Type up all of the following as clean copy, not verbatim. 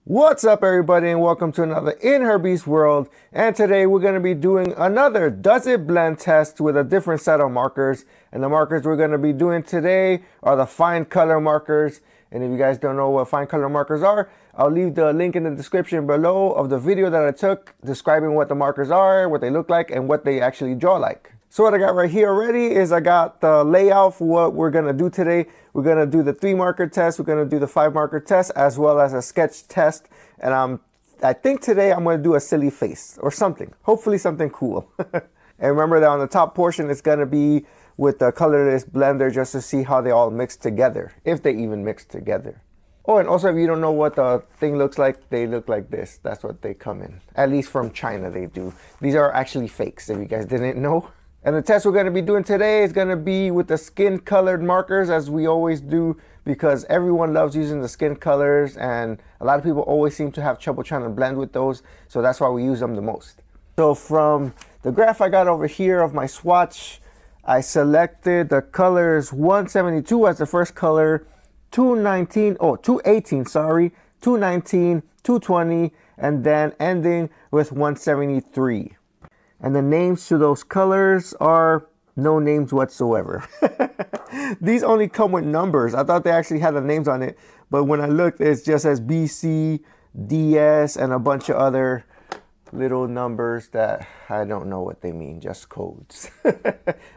What's up, everybody, and welcome to another In Herbie's World. And today we're going to be doing another Does It Blend test with a different set of markers. And the markers we're going to be doing today are the FineColour markers. And if you guys don't know what FineColour markers are, I'll leave the link in the description below of the video that I took describing what the markers are, what they look like, and what they actually draw like. So what I got right here already is I got the layout for what we're going to do today. We're going to do the 3 marker test. We're going to do the 5 marker test as well as a sketch test. And I think today I'm going to do a silly face or something. Hopefully something cool. And remember that on the top portion it's going to be with the Colorless Blender just to see how they all mix together. If they even mix together. Oh, and also if you don't know what the thing looks like, they look like this. That's what they come in. At least from China they do. These are actually fakes if you guys didn't know. And the test we're going to be doing today is going to be with the skin colored markers, as we always do, because everyone loves using the skin colors and a lot of people always seem to have trouble trying to blend with those, so that's why we use them the most. So from the graph I got over here of my swatch, I selected the colors 172 as the first color, 218, 219, 220, and then ending with 173. And the names to those colors are no names whatsoever. These only come with numbers. I thought they actually had the names on it, but when I looked, it just says BC, DS, and a bunch of other little numbers that I don't know what they mean, just codes.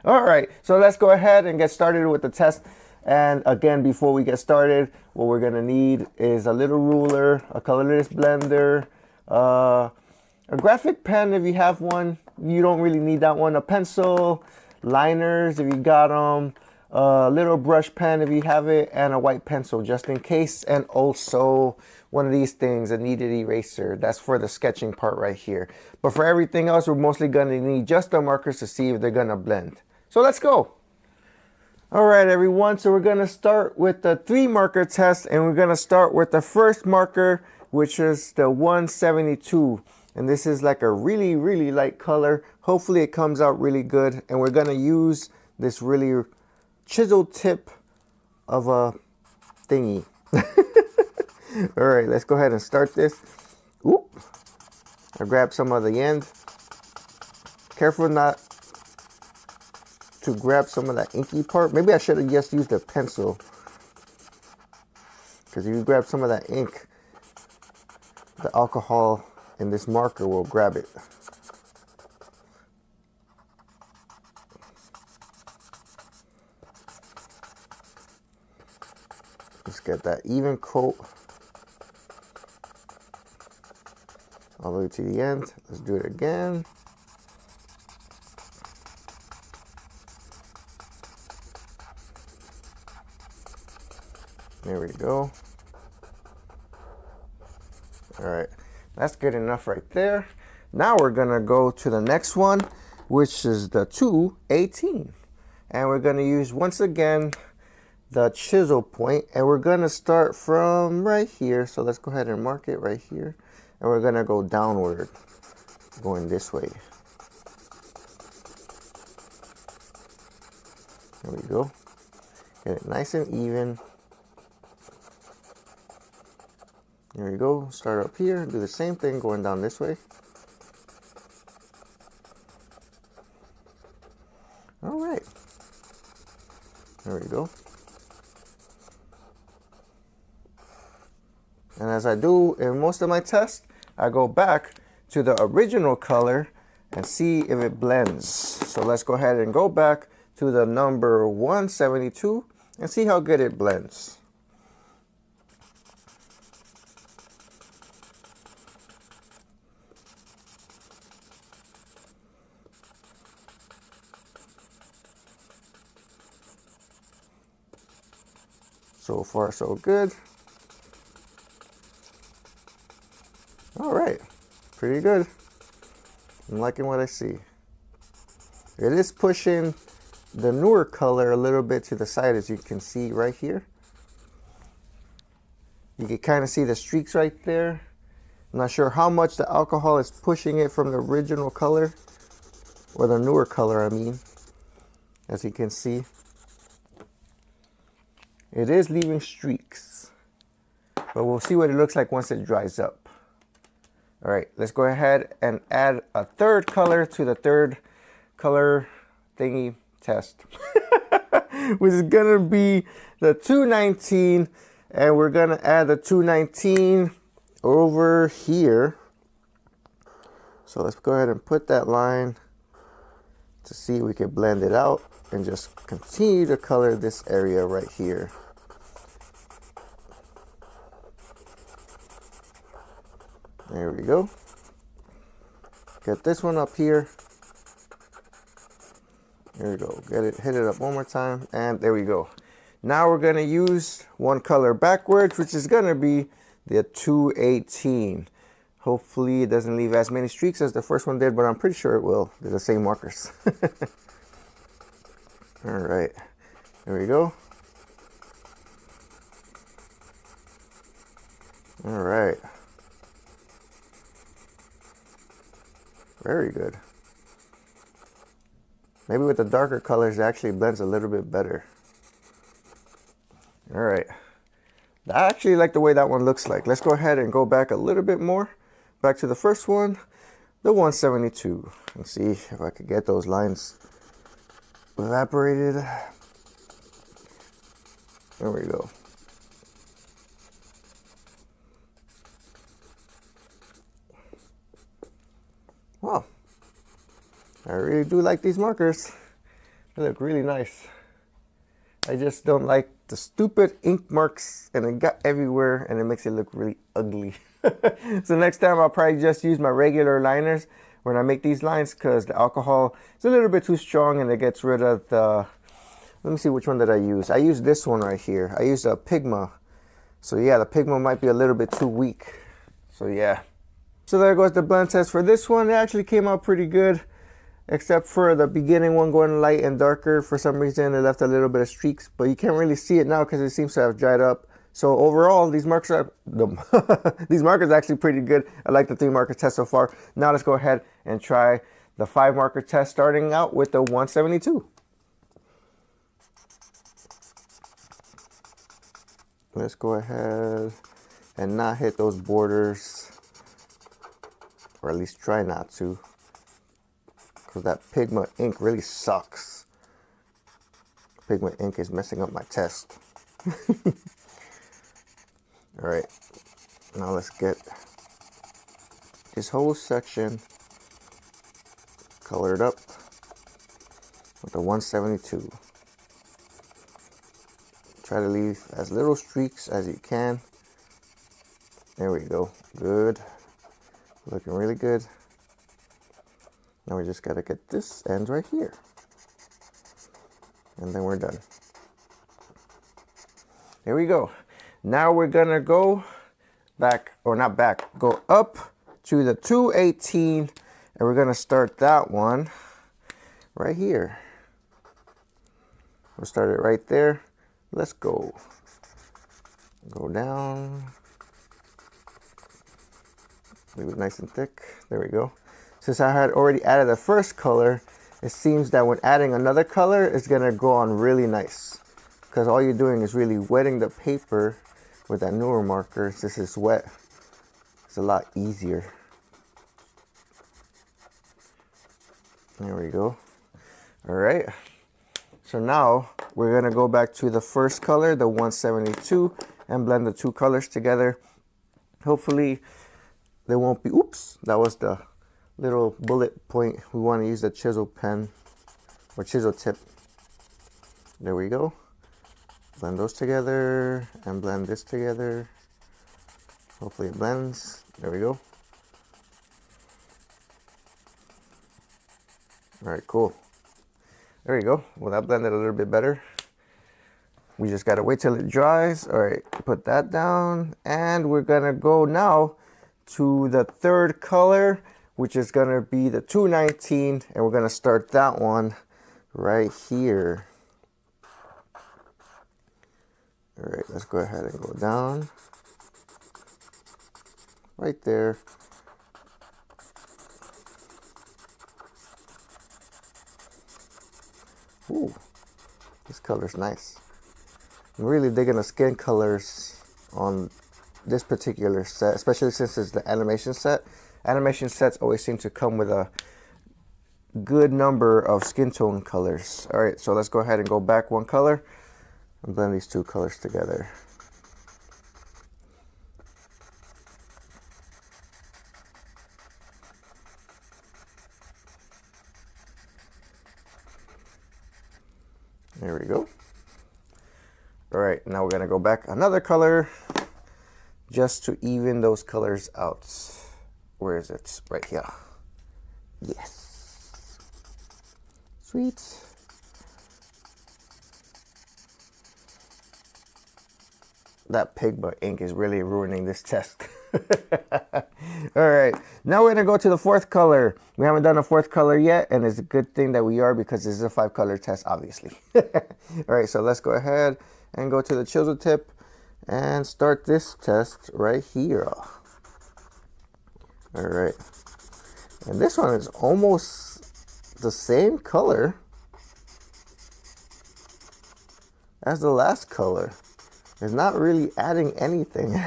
All right, so let's go ahead and get started with the test. And again, before we get started, what we're gonna need is a little ruler, a colorless blender, a graphic pen if you have one. You don't really need that one. A pencil, liners if you got them, a little brush pen if you have it, and a white pencil just in case. And also one of these things, a kneaded eraser. That's for the sketching part right here. But for everything else, we're mostly gonna need just the markers to see if they're gonna blend. So let's go. All right, everyone. So we're gonna start with the 3 marker test, and we're gonna start with the first marker, which is the 172. And this is like a really, really light color. Hopefully it comes out really good. And we're gonna use this really chiseled tip of a thingy. All right, let's go ahead and start this. Oop. I grab some of the end. Careful not to grab some of that inky part. Maybe I should have just used a pencil, because if you grab some of that ink, the alcohol in this marker will grab it. Let's get that even coat all the way to the end. Let's do it again. There we go. All right. That's good enough right there. Now we're gonna go to the next one, which is the 218. And we're gonna use, once again, the chisel point, and we're gonna start from right here. So let's go ahead and mark it right here. And we're gonna go downward, going this way. There we go. Get it nice and even. There we go. Start up here. Do the same thing going down this way. All right. There we go. And as I do in most of my tests, I go back to the original color and see if it blends. So let's go ahead and go back to the number 172 and see how good it blends. So far, so good. All right, pretty good. I'm liking what I see. It is pushing the newer color a little bit to the side, as you can see right here. You can kind of see the streaks right there. I'm not sure how much the alcohol is pushing it from the original color, or the newer color, I mean, as you can see. It is leaving streaks. but we'll see what it looks like once it dries up. All right, let's go ahead and add a third color to the third color thingy test, which is gonna be the 219, and we're gonna add the 219 over here. So let's go ahead and put that line to see if we can blend it out and just continue to color this area right here. There we go. Get this one up here. There we go. Hit it up one more time, and there we go. Now we're gonna use one color backwards, which is gonna be the 218. Hopefully it doesn't leave as many streaks as the first one did, but I'm pretty sure it will. They're the same markers. All right, there we go. All right. Very good. Maybe with the darker colors, it actually blends a little bit better. All right. I actually like the way that one looks like. Let's go ahead and go back a little bit more. Back to the first one, the 172. And see if I could get those lines evaporated. There we go. Wow. I really do like these markers. They look really nice. I just don't like the stupid ink marks, and it got everywhere and it makes it look really ugly. So next time I'll probably just use my regular liners when I make these lines, because the alcohol is a little bit too strong and it gets rid of the, let me see, which one did I use? I used this one right here. I used a Pigma. So yeah, the Pigma might be a little bit too weak. So yeah. So there goes the blend test for this one. It actually came out pretty good, except for the beginning one going light and darker. For some reason, it left a little bit of streaks, but you can't really see it now because it seems to have dried up. So overall, these markers are these markers are actually pretty good. I like the 3 marker test so far. Now let's go ahead and try the 5 marker test, starting out with the 172. Let's go ahead and not hit those borders, or at least try not to, because that Pigma ink really sucks. Pigma ink is messing up my test. All right, now let's get this whole section colored up with the 172. Try to leave as little streaks as you can. There we go, good. Looking really good. Now we just gotta get this end right here. And then we're done. There we go. Now we're gonna go back, or not back, go up to the 218, and we're gonna start that one right here. We'll start it right there. Let's go. Go down. Leave it nice and thick. There we go. Since I had already added the first color, it seems that when adding another color, it's gonna go on really nice, because all you're doing is really wetting the paper with that newer marker. Since it's wet, it's a lot easier. There we go. All right. So now we're gonna go back to the first color, the 172, and blend the 2 colors together. Hopefully there won't be, oops, that was the little bullet point. We want to use the chisel pen or chisel tip. There we go. Blend those together and blend this together. Hopefully it blends. There we go. All right, cool. There you go. Well, that blended a little bit better. We just gotta wait till it dries. All right, put that down, and we're gonna go now to the third color, which is gonna be the 219, and we're gonna start that one right here. All right, let's go ahead and go down right there. Ooh, this color's nice. I'm really digging the skin colors on this particular set, especially since it's the animation set. Animation sets always seem to come with a good number of skin tone colors. All right, so let's go ahead and go back one color and blend these two colors together. There we go. All right, now we're gonna go back another color just to even those colors out. Where is it? Right here. Yes. Sweet. That Pigma ink is really ruining this test. All right, now we're gonna go to the fourth color. We haven't done a fourth color yet, and it's a good thing that we are, because this is a 5-color test, obviously. All right, so let's go ahead and go to the chisel tip and start this test right here. All right, and this one is almost the same color as the last color. It's not really adding anything.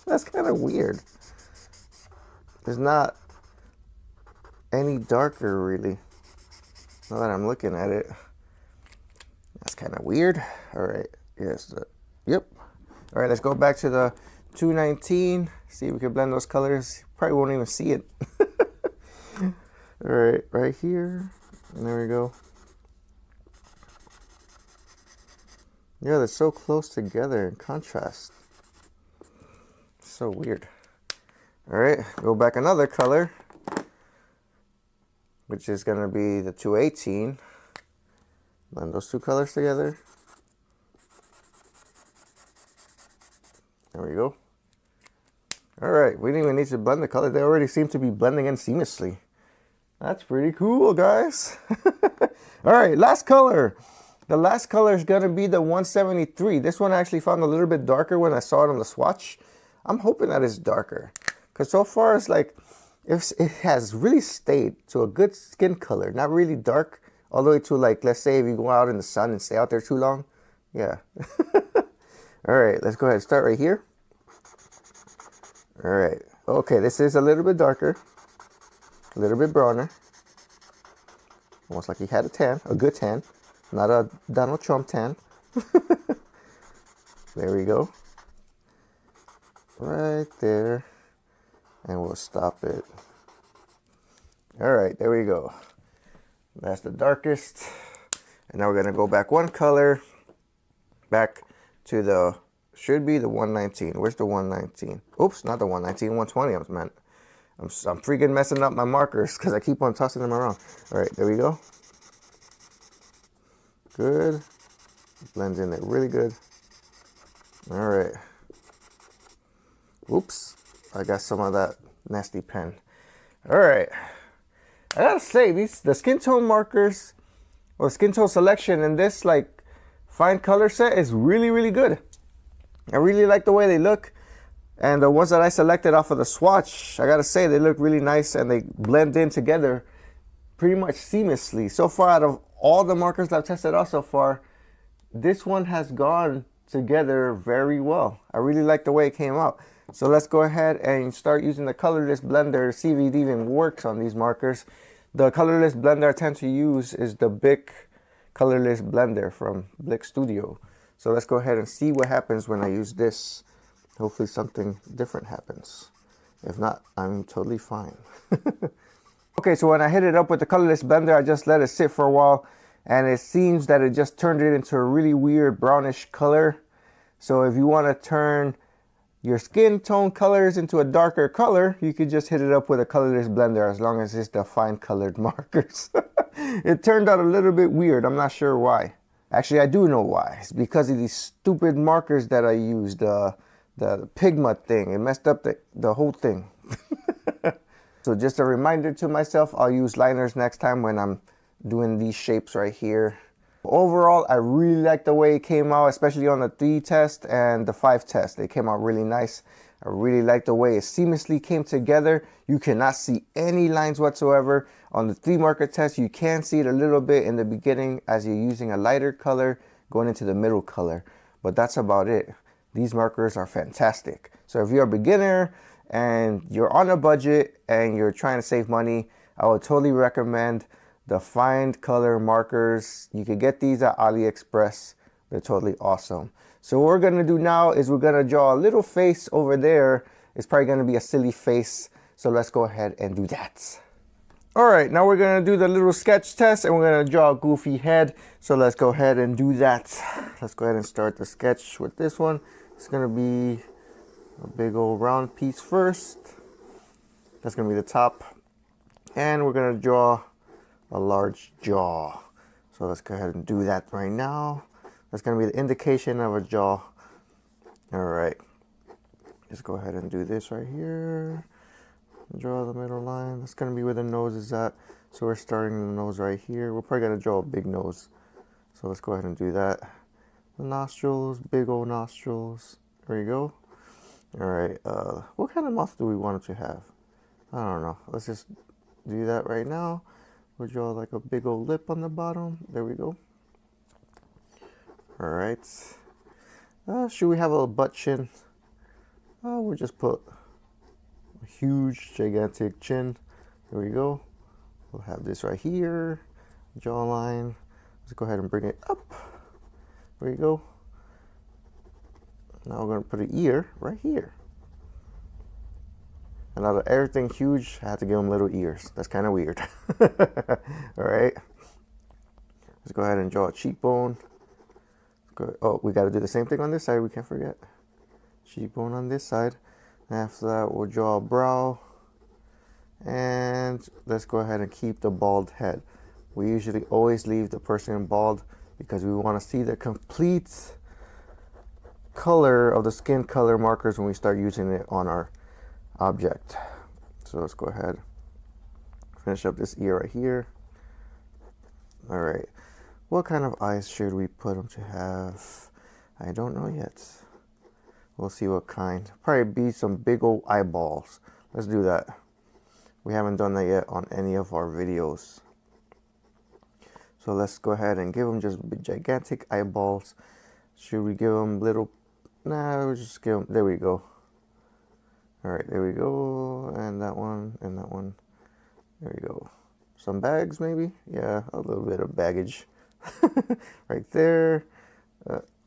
That's kind of weird. It's not any darker, really. Now that I'm looking at it, that's kind of weird. All right, yes, yep. All right, let's go back to the 219. See if we can blend those colors. Probably won't even see it. All right, right here, and there we go. Yeah, they're so close together in contrast. So weird. All right, go back another color, which is gonna be the 218. Blend those two colors together. There we go. All right, we didn't even need to blend the color. They already seem to be blending in seamlessly. That's pretty cool, guys. All right, last color. The last color is gonna be the 173. This one I actually found a little bit darker when I saw it on the swatch. I'm hoping that it's darker, because so far it's like, it has really stayed to a good skin color, not really dark, all the way to, like, let's say if you go out in the sun and stay out there too long. Yeah. All right, let's go ahead and start right here. All right, okay, this is a little bit darker, a little bit browner, almost like he had a tan, a good tan, not a Donald Trump tan. There we go. Right there, and we'll stop it. All right, there we go. That's the darkest. And now we're gonna go back one color, back to the, should be the 119. Where's the 119? Oops, not the 119, 120 I meant. I'm freaking messing up my markers because I keep on tossing them around. All right, there we go. Good. Blends in there really good. All right. Oops, I got some of that nasty pen. All right, I gotta say, the skin tone markers or skin tone selection in this like FineColour set is really, really good. I really like the way they look, and the ones that I selected off of the swatch, I gotta say they look really nice and they blend in together pretty much seamlessly. So far, out of all the markers that I've tested out so far, this one has gone together very well. I really like the way it came out. So let's go ahead and start using the Colorless Blender, see if it even works on these markers. The Colorless Blender I tend to use is the Bic Colorless Blender from Blick Studio. So let's go ahead and see what happens when I use this. Hopefully something different happens. If not, I'm totally fine. Okay, so when I hit it up with the Colorless Blender, I just let it sit for a while, and it seems that it just turned it into a really weird brownish color. So if you want to turn your skin tone colors into a darker color, you could just hit it up with a Colorless Blender, as long as it's the fine colored markers. It turned out a little bit weird. I'm not sure why. Actually, I do know why. It's because of these stupid markers that I used, the Pigma thing. It messed up the whole thing. So just a reminder to myself, I'll use liners next time when I'm doing these shapes right here. Overall, I really like the way it came out, especially on the 3 test and the 5 test. They came out really nice. I really like the way it seamlessly came together. You cannot see any lines whatsoever. On the 3 marker test, you can see it a little bit in the beginning as you're using a lighter color going into the middle color. But that's about it. these markers are fantastic. So if you're a beginner and you're on a budget and you're trying to save money, I would totally recommend the FineColour markers. You can get these at AliExpress. They're totally awesome. So what we're gonna do now is we're gonna draw a little face over there. It's probably gonna be a silly face. So let's go ahead and do that. All right, now we're gonna do the little sketch test and we're gonna draw a goofy head. So let's go ahead and do that. Let's go ahead and start the sketch with this one. It's gonna be a big old round piece first. That's gonna be the top. And we're gonna draw a large jaw. So let's go ahead and do that right now. That's gonna be the indication of a jaw. All right, let's go ahead and do this right here. Draw the middle line. That's going to be where the nose is at. So we're starting the nose right here. We're probably going to draw a big nose. So let's go ahead and do that. The nostrils, big old nostrils. There you go. All right. What kind of mouth do we want it to have? I don't know. Let's just do that right now. We'll draw like a big old lip on the bottom. There we go. All right. Should we have a butt chin? We'll just put a huge, gigantic chin. There we go. We'll have this right here. Jawline. Let's go ahead and bring it up. There you go. Now we're going to put an ear right here. And out of everything huge, I had to give them little ears. That's kind of weird. All right. Let's go ahead and draw a cheekbone. Oh, we got to do the same thing on this side. We can't forget. Cheekbone on this side. After that, we'll draw a brow. And let's go ahead and keep the bald head. We usually always leave the person bald because we want to see the complete color of the skin color markers when we start using it on our object. So let's go ahead, finish up this ear right here. All right, what kind of eyes should we put them to have? I don't know yet. We'll see what kind. Probably be some big old eyeballs. Let's do that. We haven't done that yet on any of our videos. So let's go ahead and give them just big, gigantic eyeballs. Should we give them little? Nah, we'll just give them. There we go. All right, there we go. And that one, and that one. There we go. Some bags, maybe? Yeah, a little bit of baggage. Right there.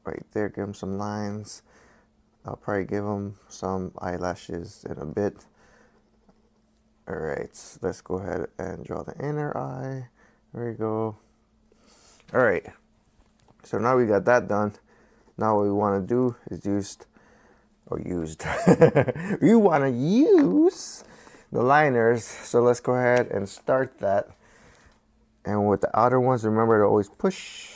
Right there, give them some lines. I'll probably give them some eyelashes in a bit. All right, let's go ahead and draw the inner eye. There we go. All right, so now we got that done. Now what we want to do is we want to use the liners. So let's go ahead and start that. And with the outer ones, remember to always push,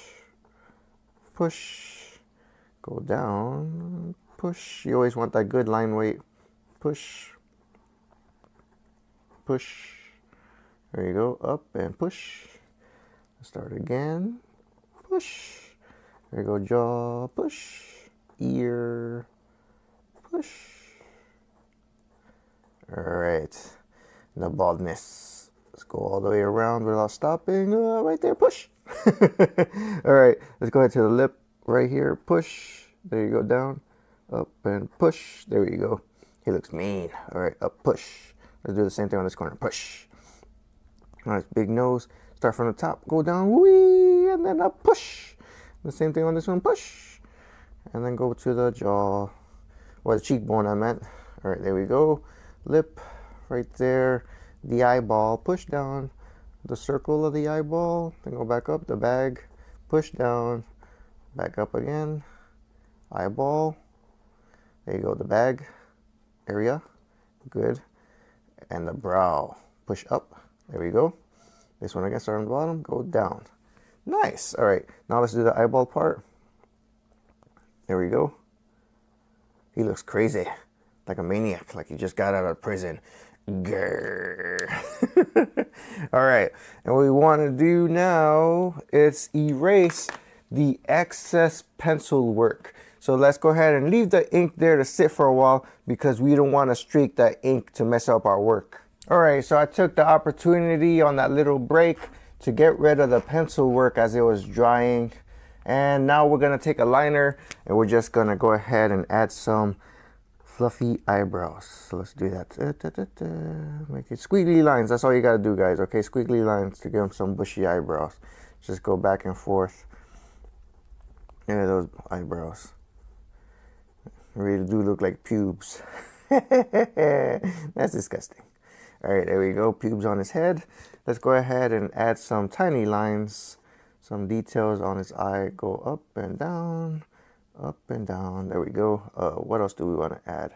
go down, push. You always want that good line weight. Push. There you go. Up and push. Start again. Push. There you go. Jaw. Push. Ear. Push. All right. The baldness. Let's go all the way around without stopping. Right there. Push. All right. Let's go ahead to the lip right here. Push. There you go. Down. Up and push. There you go. He looks mean. All right. Up. Push. Let's do the same thing on this corner. Push. Nice big nose. Start from the top. Go down. Wee. And then up. Push. The same thing on this one. Push. And then go to the jaw. Or the cheekbone, I meant. All right. There we go. Lip. Right there. The eyeball. Push down. The circle of the eyeball. Then go back up. The bag. Push down. Back up again. Eyeball. There you go. The bag area. Good. And the brow. Push up. There we go. This one again, start on the bottom, go down. Nice. All right. Now let's do the eyeball part. There we go. He looks crazy. Like a maniac. Like he just got out of prison. Grrr. All right. And what we want to do now is erase the excess pencil work. So let's go ahead and leave the ink there to sit for a while because we don't want to streak that ink to mess up our work. All right, so I took the opportunity on that little break to get rid of the pencil work as it was drying. And now we're gonna take a liner and we're just gonna go ahead and add some fluffy eyebrows. So let's do that. Make it squiggly lines. That's all you gotta do, guys. Okay, squiggly lines to give them some bushy eyebrows. Just go back and forth. Yeah, those eyebrows really do look like pubes. That's disgusting. All right, there we go. Pubes on his head. Let's go ahead and add some tiny lines, some details on his eye. Go up and down, up and down. There we go. What else do we want to add?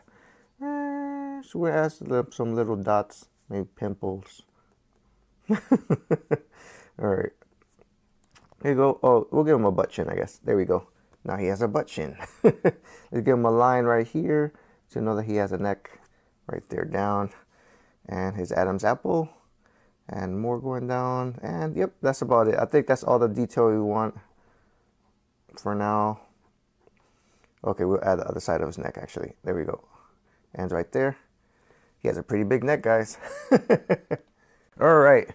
So we add some little dots, maybe pimples. All right. Here you go. Oh, we'll give him a butt chin, I guess. There we go. Now he has a butt chin. Let's give him a line right here to know that he has a neck right there down. And his Adam's apple. And more going down. And yep, that's about it. I think that's all the detail we want for now. Okay, we'll add the other side of his neck, actually. There we go. Ends right there. He has a pretty big neck, guys. All right.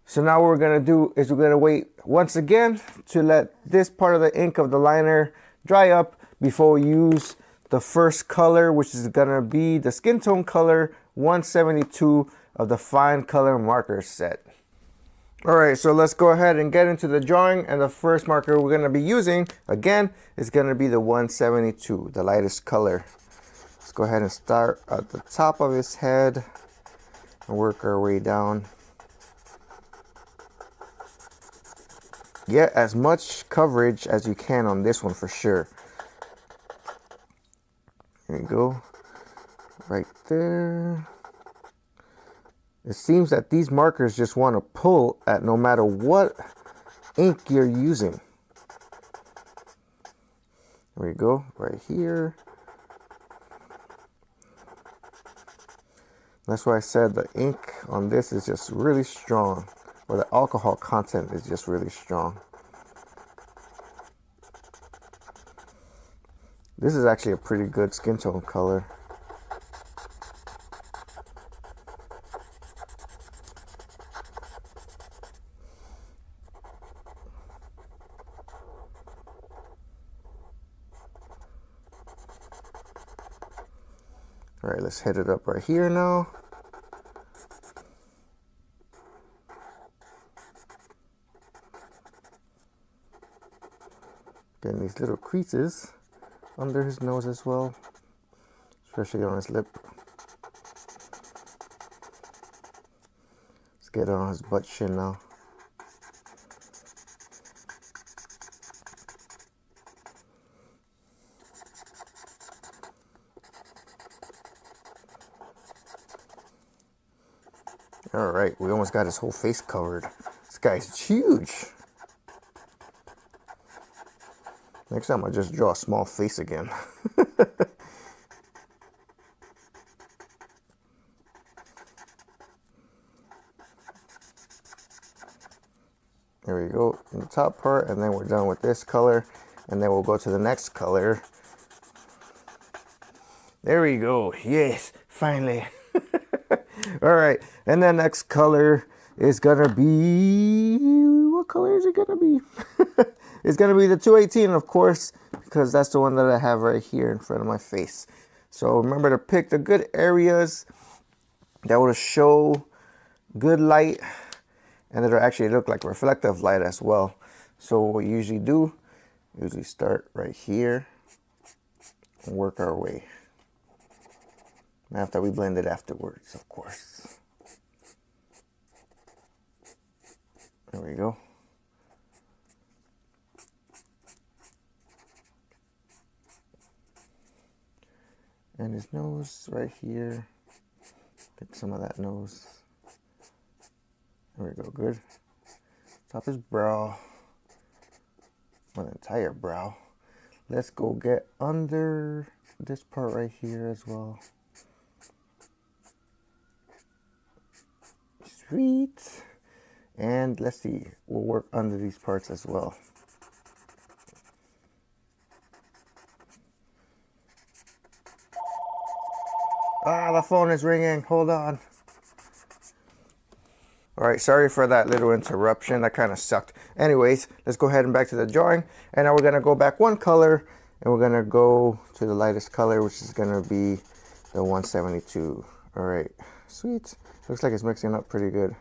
So now what we're going to do is we're going to wait once again to let this part of the ink of the liner dry up before we use the first color, which is going to be the Skintone Color 172 of the FineColour marker set. All right, so let's go ahead and get into the drawing. And the first marker we're going to be using, again, is going to be the 172, the lightest color. Let's go ahead and start at the top of his head and work our way down. Get as much coverage as you can on this one for sure. There you go. Right there. It seems that these markers just want to pull at no matter what ink you're using. There we go. Right here. That's why I said the ink on this is just really strong. Or the alcohol content is just really strong. This is actually a pretty good skin tone color. All right, let's hit it up right here now. Getting these little creases under his nose as well, especially on his lip. Let's get it on his butt chin now. All right, we almost got his whole face covered. This guy's huge. Next time I'll just draw a small face again. There we go, in the top part, and then we're done with this color, and then we'll go to the next color. There we go, yes, finally. All right, and the next color is gonna be, what color is it gonna be? It's gonna be the 218, of course, because that's the one that I have right here in front of my face. So remember to pick the good areas that will show good light and that'll actually look like reflective light as well. So what we usually do, start right here and work our way. After we blend it afterwards, of course. There we go. And his nose right here. Get some of that nose. There we go, good. Top his brow. Well, the entire brow. Let's go get under this part right here as well. Sweet. And let's see, we'll work under these parts as well. Ah, the phone is ringing. Hold on. All right, sorry for that little interruption. That kind of sucked. Anyways, let's go ahead and back to the drawing. And now we're going to go back one color, and we're going to go to the lightest color, which is going to be the 172. All right, sweet. Looks like it's mixing up pretty good.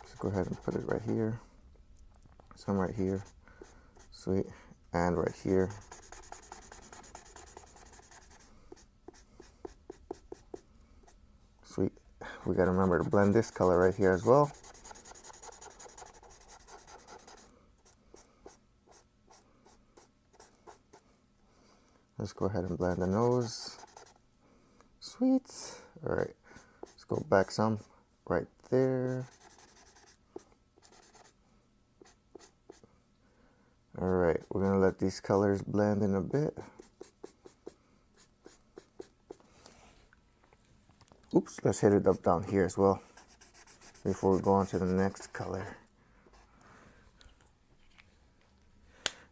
Let's go ahead and put it right here. Some right here. Sweet. And right here. Sweet. We got to remember to blend this color right here as well. Let's go ahead and blend the nose. Sweet. All right. Let's go back some right there. All right. We're going to let these colors blend in a bit. Oops, let's hit it up down here as well before we go on to the next color.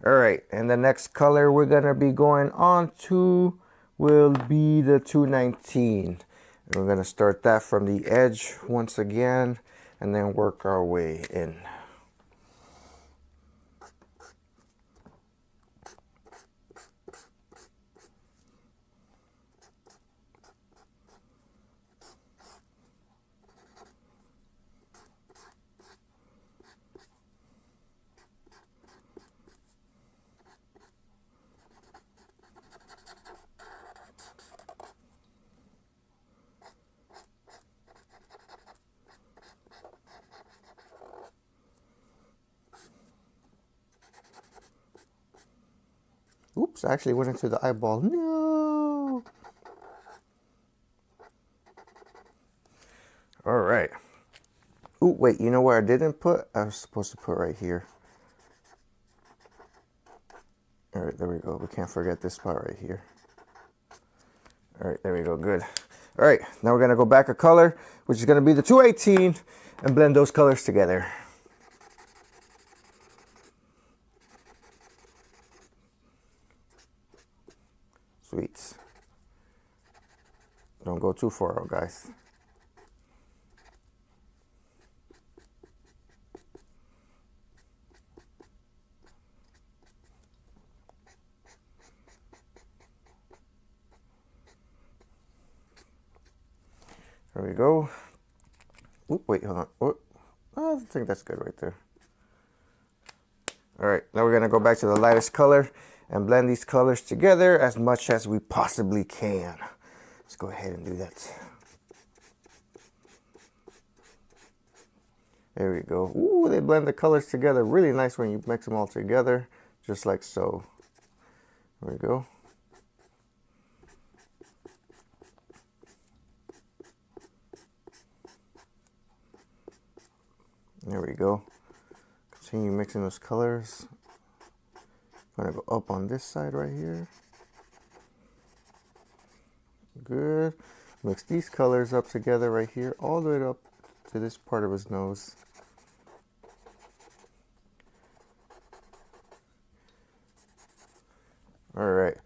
All right, and the next color we're gonna be going on to will be the 219. And we're gonna start that from the edge once again and then work our way in. Oops, I actually went into the eyeball. No! All right. Ooh, wait, you know where I didn't put? I was supposed to put right here. All right, there we go. We can't forget this spot right here. All right, there we go, good. All right, now we're gonna go back a color, which is gonna be the 218, and blend those colors together. Sweet. Don't go too far out, guys. There we go. Oop, wait, hold on. Oop. I think that's good right there. All right, now we're gonna go back to the lightest color and blend these colors together as much as we possibly can. Let's go ahead and do that. There we go. Ooh, they blend the colors together really nice when you mix them all together, just like so. There we go. There we go. Continue mixing those colors. I'm gonna go up on this side right here. Good. Mix these colors up together right here, all the way up to this part of his nose. All right.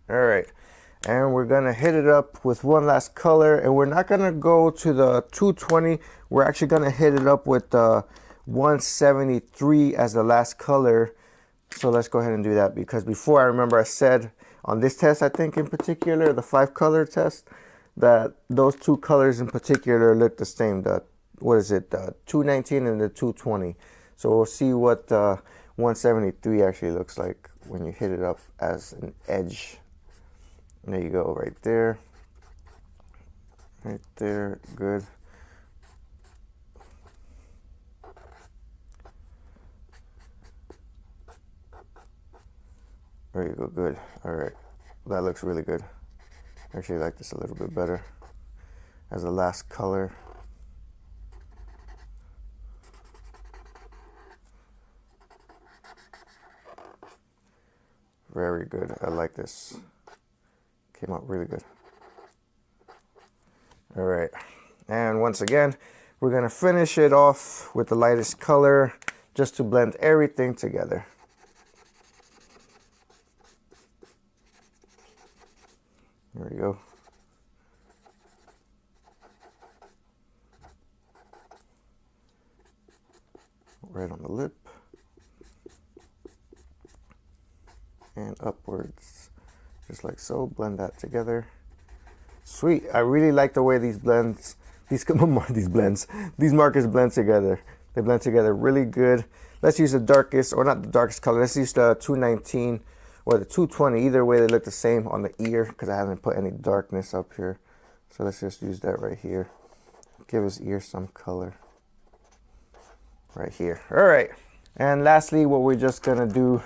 All right. And we're gonna hit it up with one last color, and we're not gonna go to the 220. We're actually gonna hit it up with the 173 as the last color. So let's go ahead and do that, because before, I remember I said on this test, I think in particular, the 5-color test, that those two colors in particular look the same. The, what is it, the 219 and the 220. So we'll see what 173 actually looks like when you hit it up as an edge. There you go, right there. Right there, good. There you go, good. All right, that looks really good. I actually like this a little bit better as the last color. Very good, I like this. Came out really good. All right, and once again, we're gonna finish it off with the lightest color just to blend everything together. There we go. right on the lip. And upwards, just like so. Blend that together. Sweet. I really like the way these markers blend together. They blend together really good. Let's use the darkest, or not the darkest color. Let's use the 219 or the 220. Either way, they look the same on the ear because I haven't put any darkness up here. So let's just use that right here. Give his ear some color. Right here. All right. And lastly, what we're just gonna do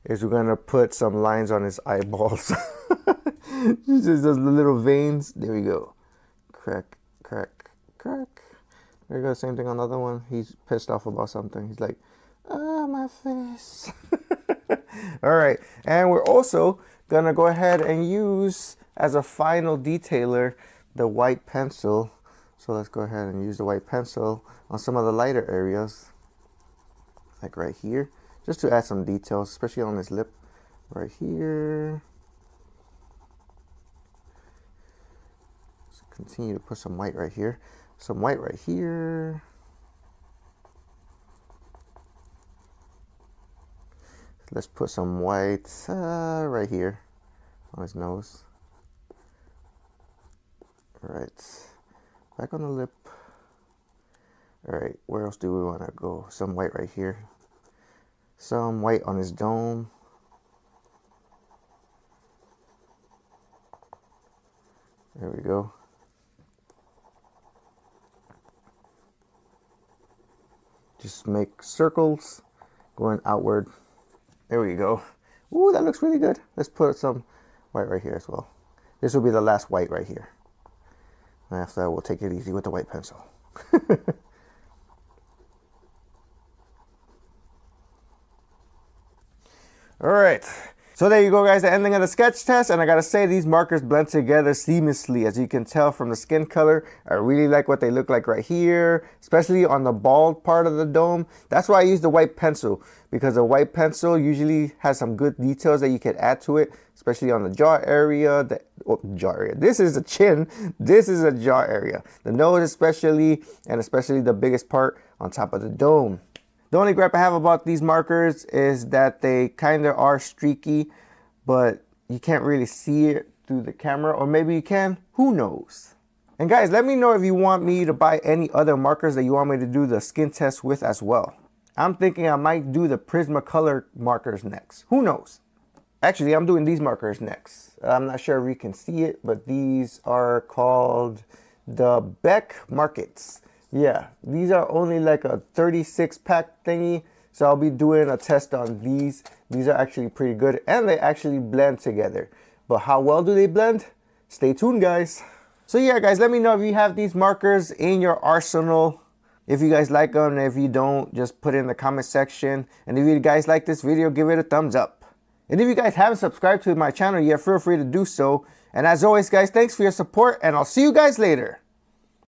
is we're gonna put some lines on his eyeballs. Just those little veins. There we go. Crack, crack, crack. There you go. Same thing on the other one. He's pissed off about something. He's like, oh, my face. All right. And we're also gonna go ahead and use as a final detailer the white pencil. So let's go ahead and use the white pencil on some of the lighter areas, like right here, just to add some details, especially on his lip right here. So continue to put some white right here, some white right here. Let's put some white right here on his nose. All right, back on the lip. All right, where else do we want to go? Some white right here. Some white on his dome. There we go. Just make circles going outward. There we go. Ooh, that looks really good. Let's put some white right here as well. This will be the last white right here. And after that, we'll take it easy with the white pencil. All right, so there you go, guys, the ending of the sketch test. And I gotta say, these markers blend together seamlessly. As you can tell from the skin color, I really like what they look like right here, especially on the bald part of the dome. That's why I use the white pencil, because the white pencil usually has some good details that you can add to it, especially on the jaw area. Jaw area. This is the chin. This is the jaw area. The nose especially, and especially the biggest part on top of the dome. The only gripe I have about these markers is that they kind of are streaky, but you can't really see it through the camera, or maybe you can, who knows. And guys, let me know if you want me to buy any other markers that you want me to do the skin test with as well. I'm thinking I might do the Prismacolor markers next. Who knows? Actually, I'm doing these markers next. I'm not sure if you can see it, but these are called the Beck Markets. Yeah, these are only like a 36 pack thingy. So I'll be doing a test on these. These are actually pretty good and they actually blend together. But how well do they blend? Stay tuned, guys. So yeah, guys, let me know if you have these markers in your arsenal. If you guys like them, and if you don't, just put it in the comment section. And if you guys like this video, give it a thumbs up. And if you guys haven't subscribed to my channel yet, feel free to do so. And as always, guys, thanks for your support and I'll see you guys later.